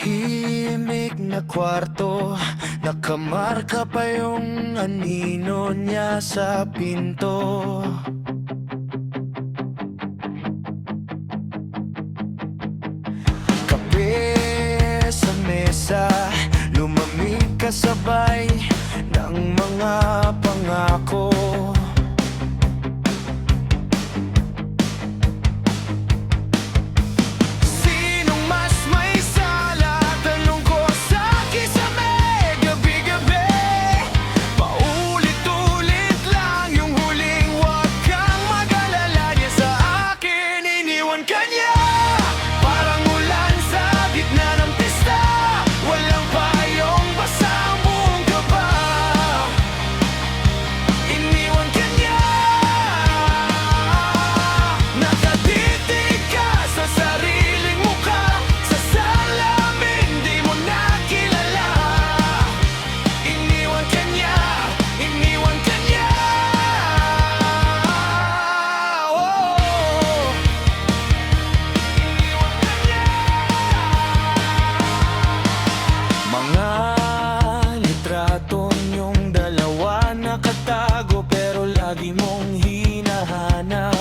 tahimik na kwarto, nakamarka pa yung anino niya sa pinto. Kape sa mesa, lumamig kasabay ng mga pangako. Lagi mong hinahanap.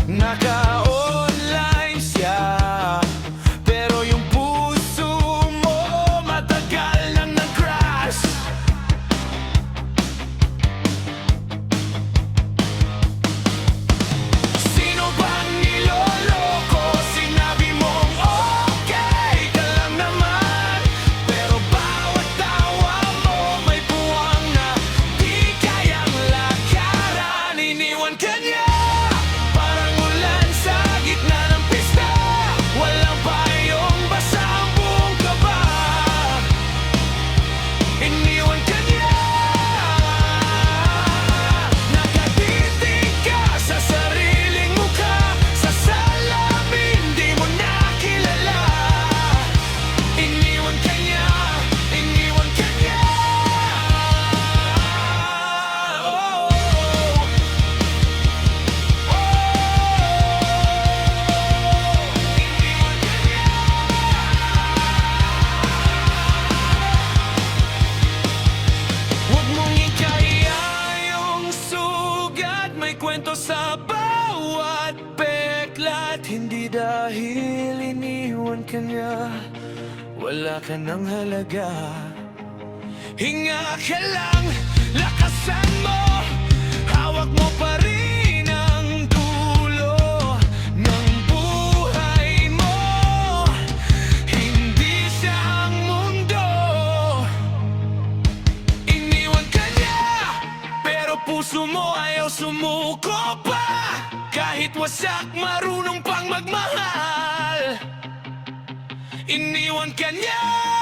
Naka-online siya, pero yung puso mo matagal nang nag-crash. Sino bang niloloko? Sinabi mong okay ka lang naman, pero bawat tawa mo may buwang na di kayang lakaran. Iniwan ka niya parang ulan sa gitna ng pista, walang payong basa ang buong kaba. Iniwan ka niya, nakatitig ka sa sariling mukha, sa salamin di mo nakilala. Iniwan ka niya, iniwan ka niya. Huwag mong ikaya yung sugat, may kwento sa bawat peklat. Hindi dahil iniwan ka niya, wala ka ng halaga. Hinga ka lang, lakasan mo, hawak mo pa rin ang dulo ng buhay mo. Hindi siya ang mundo. Iniwan ka niya, pero puso mo ayaw sumuko pa. Kahit wasak, marunong pang magmahal. Iniwan ka niya.